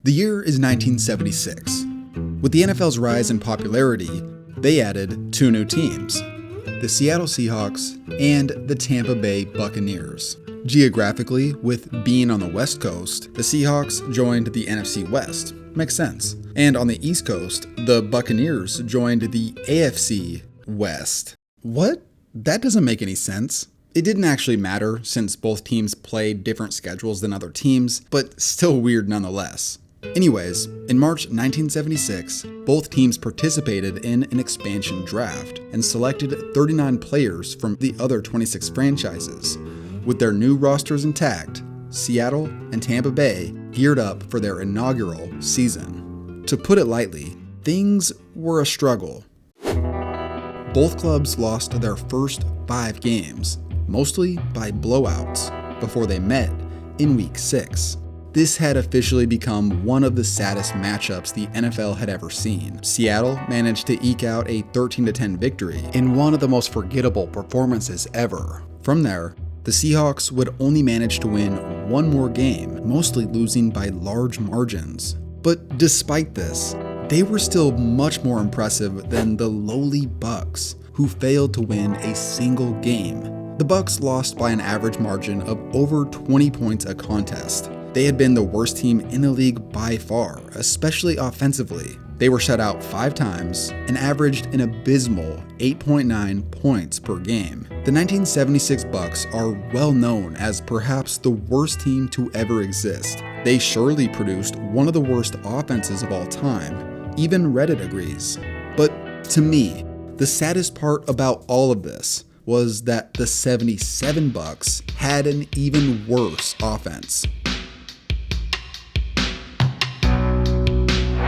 The year is 1976. With the NFL's rise in popularity, they added two new teams, the Seattle Seahawks and the Tampa Bay Buccaneers. Geographically, with being on the West Coast, the Seahawks joined the NFC West. Makes sense. And on the East Coast, the Buccaneers joined the AFC West. What? That doesn't make any sense. It didn't actually matter since both teams played different schedules than other teams, but still weird nonetheless. Anyways, in March 1976, both teams participated in an expansion draft and selected 39 players from the other 26 franchises. With their new rosters intact, Seattle and Tampa Bay geared up for their inaugural season. To put it lightly, things were a struggle. Both clubs lost their first 5 games, mostly by blowouts, before they met in Week 6. This had officially become one of the saddest matchups the NFL had ever seen. Seattle managed to eke out a 13-10 victory in one of the most forgettable performances ever. From there, the Seahawks would only manage to win one more game, mostly losing by large margins. But despite this, they were still much more impressive than the lowly Bucs, who failed to win a single game. The Bucs lost by an average margin of over 20 points a contest. They had been the worst team in the league by far, especially offensively. They were shut out 5 times and averaged an abysmal 8.9 points per game. The 1976 Bucs are well known as perhaps the worst team to ever exist. They surely produced one of the worst offenses of all time. Even Reddit agrees. But to me, the saddest part about all of this was that the 77 Bucs had an even worse offense.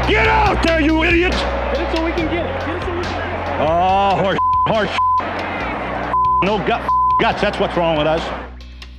Get out there, you idiot! Get it so we can get it. Get it so we can get it. Oh, horse. No guts, that's what's wrong with us.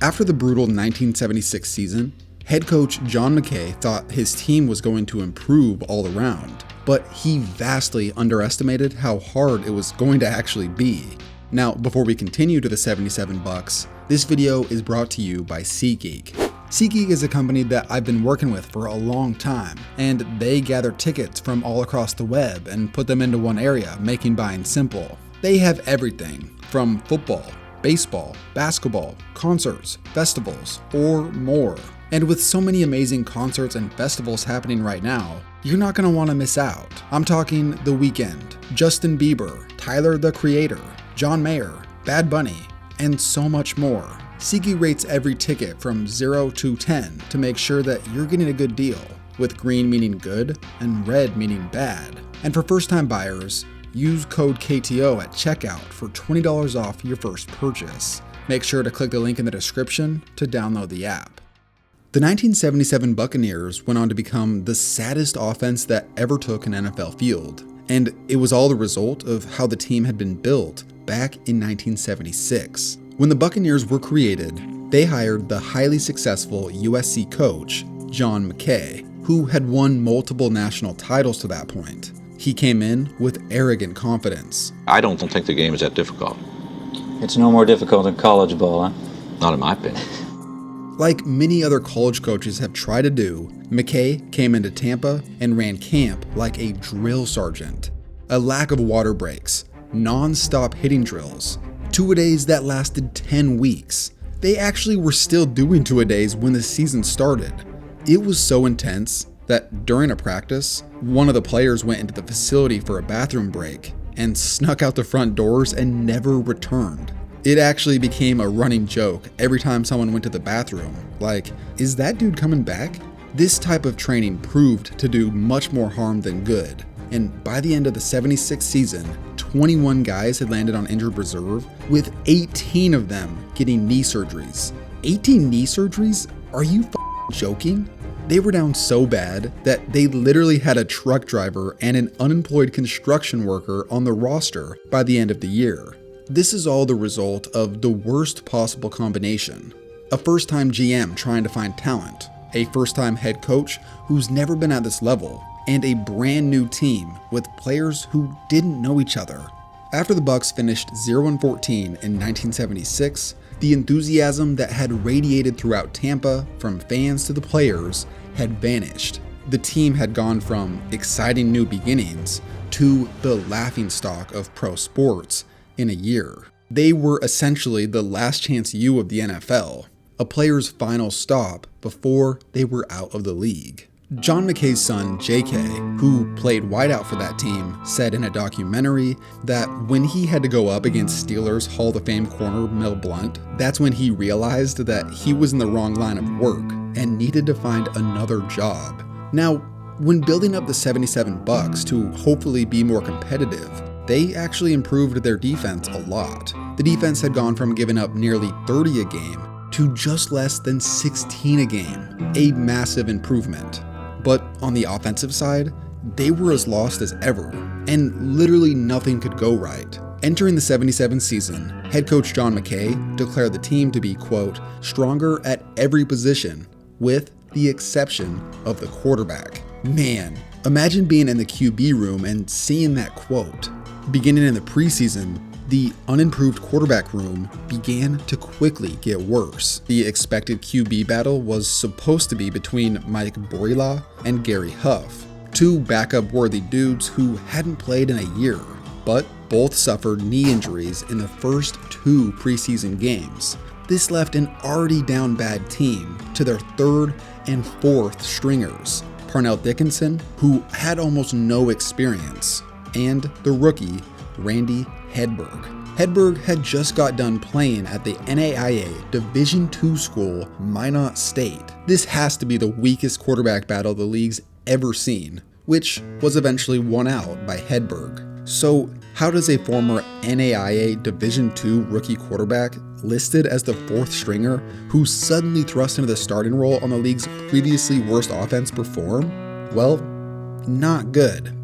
After the brutal 1976 season, head coach John McKay thought his team was going to improve all around, but he vastly underestimated how hard it was going to actually be. Now, before we continue to the 77 Bucs, this video is brought to you by SeatGeek. SeatGeek is a company that I've been working with for a long time, and they gather tickets from all across the web and put them into one area, making buying simple. They have everything from football, baseball, basketball, concerts, festivals, or more. And with so many amazing concerts and festivals happening right now, you're not going to want to miss out. I'm talking The Weeknd, Justin Bieber, Tyler the Creator, John Mayer, Bad Bunny, and so much more. SeatGeek rates every ticket from 0 to 10 to make sure that you're getting a good deal, with green meaning good and red meaning bad. And for first-time buyers, use code KTO at checkout for $20 off your first purchase. Make sure to click the link in the description to download the app. The 1977 Buccaneers went on to become the saddest offense that ever took an NFL field, and it was all the result of how the team had been built back in 1976. When the Buccaneers were created, they hired the highly successful USC coach, John McKay, who had won multiple national titles to that point. He came in with arrogant confidence. I don't think the game is that difficult. It's no more difficult than college ball, huh? Not in my opinion. Like many other college coaches have tried to do, McKay came into Tampa and ran camp like a drill sergeant. A lack of water breaks, non-stop hitting drills, two-a-days that lasted 10 weeks. They actually were still doing two-a-days when the season started. It was so intense that during a practice, one of the players went into the facility for a bathroom break and snuck out the front doors and never returned. It actually became a running joke every time someone went to the bathroom. Like, is that dude coming back? This type of training proved to do much more harm than good. And by the end of the 76 season, 21 guys had landed on injured reserve, with 18 of them getting knee surgeries. 18 knee surgeries? Are you joking? They were down so bad that they literally had a truck driver and an unemployed construction worker on the roster by the end of the year. This is all the result of the worst possible combination. A first-time GM trying to find talent, a first-time head coach who's never been at this level, and a brand new team with players who didn't know each other. After the Bucs finished 0-14 in 1976, the enthusiasm that had radiated throughout Tampa from fans to the players had vanished. the team had gone from exciting new beginnings to the laughingstock of pro sports in a year. They were essentially the last chance U of the NFL, a player's final stop before they were out of the league. John McKay's son, JK, who played wideout for that team, said in a documentary that when he had to go up against Steelers Hall of Fame corner Mel Blount, that's when he realized that he was in the wrong line of work and needed to find another job. Now, when building up the 77 Bucs to hopefully be more competitive, they actually improved their defense a lot. The defense had gone from giving up nearly 30 a game to just less than 16 a game, a massive improvement. But on the offensive side, they were as lost as ever, and literally nothing could go right. Entering the 77 season, head coach John McKay declared the team to be, quote, stronger at every position, with the exception of the quarterback. Man, imagine being in the QB room and seeing that quote. Beginning in the preseason, the unimproved quarterback room began to quickly get worse. The expected QB battle was supposed to be between Mike Boyla and Gary Huff, two backup-worthy dudes who hadn't played in a year, but both suffered knee injuries in the first 2 preseason games. This left an already down bad team to their 3rd and 4th stringers, Parnell Dickinson, who had almost no experience, and the rookie, Randy Hedberg. Hedberg had just got done playing at the NAIA Division II school, Minot State. This has to be the weakest quarterback battle the league's ever seen, which was eventually won out by Hedberg. So how does a former NAIA Division II rookie quarterback listed as the 4th stringer who suddenly thrust into the starting role on the league's previously worst offense perform? Well, not good.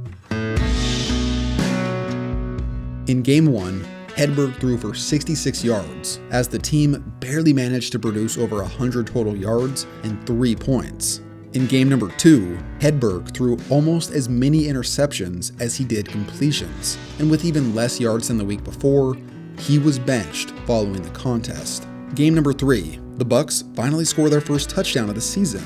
In Game 1, Hedberg threw for 66 yards, as the team barely managed to produce over 100 total yards and 3 points. In Game number 2, Hedberg threw almost as many interceptions as he did completions, and with even less yards than the week before, he was benched following the contest. Game number 3, the Bucs finally score their first touchdown of the season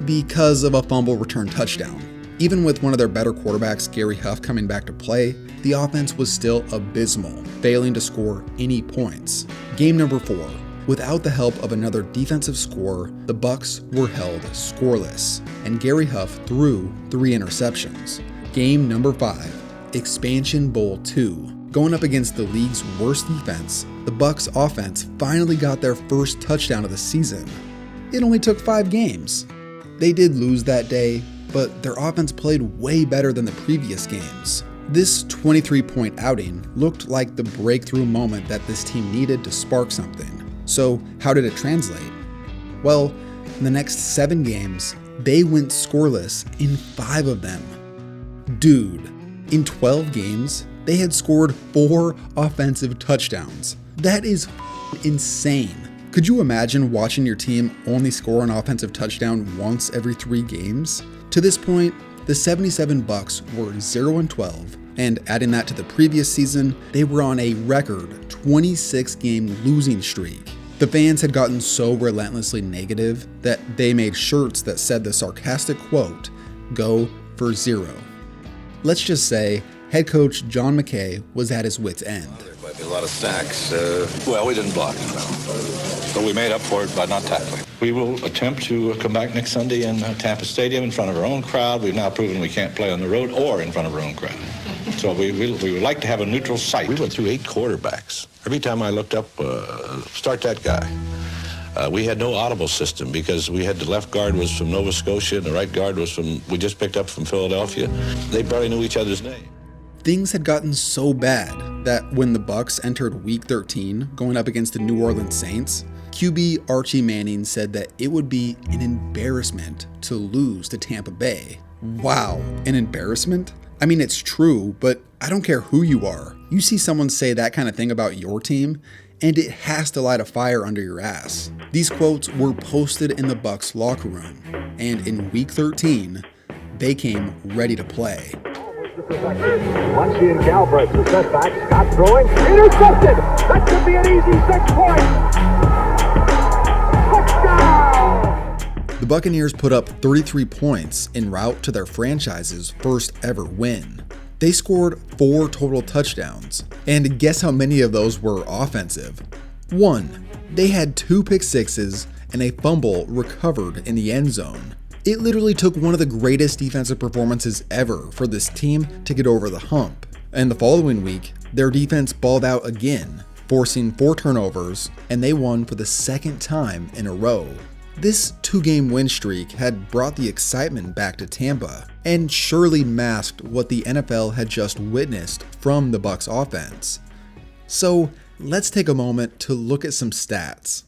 because of a fumble return touchdown. Even with one of their better quarterbacks, Gary Huff, coming back to play, the offense was still abysmal, failing to score any points. Game number 4. Without the help of another defensive scorer, the Bucs were held scoreless, and Gary Huff threw 3 interceptions. Game number 5. Expansion Bowl 2. Going up against the league's worst defense, the Bucs offense finally got their first touchdown of the season. It only took 5 games. They did lose that day, but their offense played way better than the previous games. This 23-point outing looked like the breakthrough moment that this team needed to spark something. So how did it translate? Well, in the next 7 games, they went scoreless in 5 of them. Dude, in 12 games, they had scored 4 offensive touchdowns. That is insane. Could you imagine watching your team only score an offensive touchdown once every 3 games? To this point, the 77 Bucs were 0-12, and adding that to the previous season, they were on a record 26-game losing streak. The fans had gotten so relentlessly negative that they made shirts that said the sarcastic quote, "Go for 0." Let's just say, head coach John McKay was at his wit's end. There might be a lot of sacks. Well, we didn't block it well. So we made up for it by not tackling. We will attempt to come back next Sunday in Tampa Stadium in front of our own crowd. We've now proven we can't play on the road or in front of our own crowd. So we would like to have a neutral site. We went through 8 quarterbacks. Every time I looked up, start that guy. We had no audible system because we had the left guard was from Nova Scotia and the right guard was we just picked up from Philadelphia. They barely knew each other's name. Things had gotten so bad that when the Bucs entered Week 13, going up against the New Orleans Saints, QB Archie Manning said that it would be an embarrassment to lose to Tampa Bay. Wow, an embarrassment? I mean, it's true, but I don't care who you are. You see someone say that kind of thing about your team, and it has to light a fire under your ass. These quotes were posted in the Bucs locker room, and in Week 13, they came ready to play. Muncie and Galbraith, the setback, Scott throwing, intercepted! That could be an easy 6 points! The Buccaneers put up 33 points en route to their franchise's first ever win. They scored 4 total touchdowns, and guess how many of those were offensive? 1. They had 2 pick sixes and a fumble recovered in the end zone. It literally took one of the greatest defensive performances ever for this team to get over the hump. And the following week, their defense balled out again, forcing 4 turnovers, and they won for the second time in a row. This 2-game win streak had brought the excitement back to Tampa and surely masked what the NFL had just witnessed from the Bucs offense. So let's take a moment to look at some stats.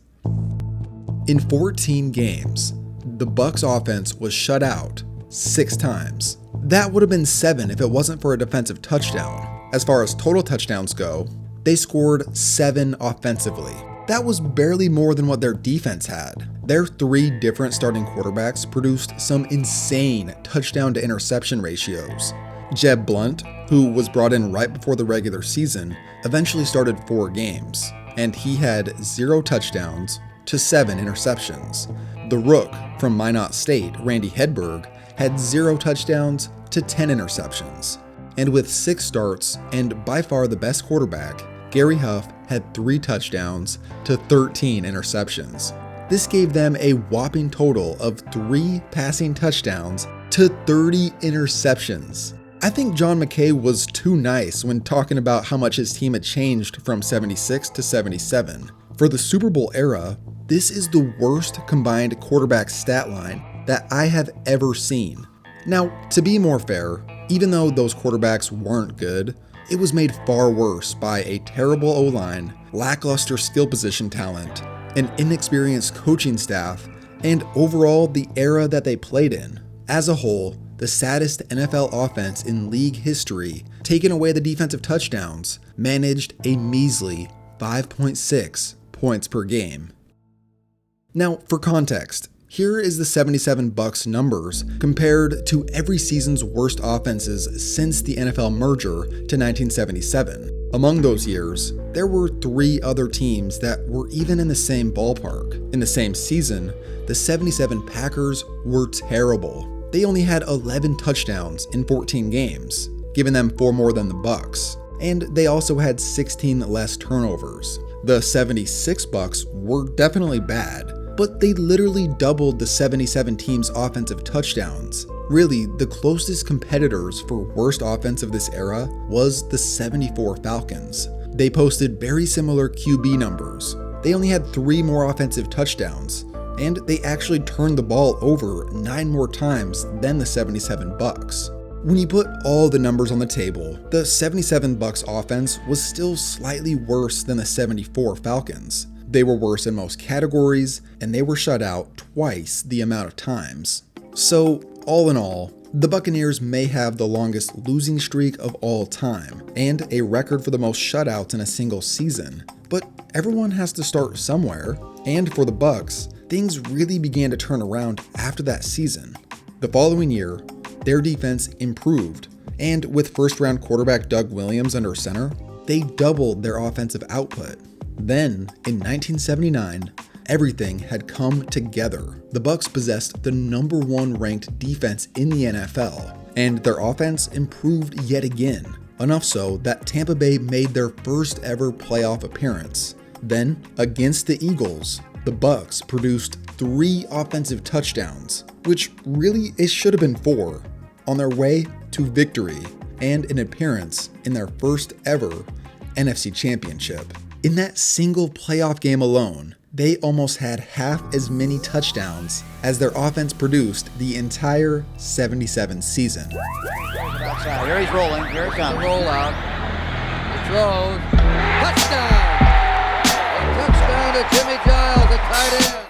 In 14 games, the Bucs offense was shut out 6 times. That would have been 7 if it wasn't for a defensive touchdown. As far as total touchdowns go, they scored 7 offensively. That was barely more than what their defense had. Their 3 different starting quarterbacks produced some insane touchdown to interception ratios. Jeb Blount, who was brought in right before the regular season, eventually started 4 games, and he had 0 touchdowns to 7 interceptions. The Rook from Minot State, Randy Hedberg, had 0 touchdowns to 10 interceptions. And with 6 starts and by far the best quarterback, Gary Huff had 3 touchdowns to 13 interceptions. This gave them a whopping total of 3 passing touchdowns to 30 interceptions. I think John McKay was too nice when talking about how much his team had changed from 76 to 77. For the Super Bowl era, this is the worst combined quarterback stat line that I have ever seen. Now, to be more fair, even though those quarterbacks weren't good, it was made far worse by a terrible O-line, lackluster skill position talent, an inexperienced coaching staff, and overall the era that they played in. As a whole, the saddest NFL offense in league history, taking away the defensive touchdowns, managed a measly 5.6 points per game. Now, for context, here is the 77 Bucs numbers compared to every season's worst offenses since the NFL merger to 1977. Among those years, there were 3 other teams that were even in the same ballpark. In the same season, the 77 Packers were terrible. They only had 11 touchdowns in 14 games, giving them 4 more than the Bucs, and they also had 16 less turnovers. The 76 Bucs were definitely bad, but they literally doubled the 77 team's offensive touchdowns. Really, the closest competitors for worst offense of this era was the 74 Falcons. They posted very similar QB numbers. They only had 3 more offensive touchdowns, and they actually turned the ball over 9 more times than the 77 Bucs. When you put all the numbers on the table, the 77 Bucs offense was still slightly worse than the 74 Falcons. They were worse in most categories, and they were shut out twice the amount of times. So, all in all, the Buccaneers may have the longest losing streak of all time, and a record for the most shutouts in a single season. But everyone has to start somewhere, and for the Bucs, things really began to turn around after that season. The following year, their defense improved, and with first-round quarterback Doug Williams under center, they doubled their offensive output. Then, in 1979, everything had come together. The Bucs possessed the number 1 ranked defense in the NFL, and their offense improved yet again, enough so that Tampa Bay made their first ever playoff appearance. Then, against the Eagles, the Bucs produced 3 offensive touchdowns, which really it should have been 4, on their way to victory and an appearance in their first ever NFC Championship. In that single playoff game alone, they almost had half as many touchdowns as their offense produced the entire 77 season. Outside. Here he's rolling. Here it comes. Roll out. He throws. Touchdown! A touchdown to Jimmy Giles, the tight end.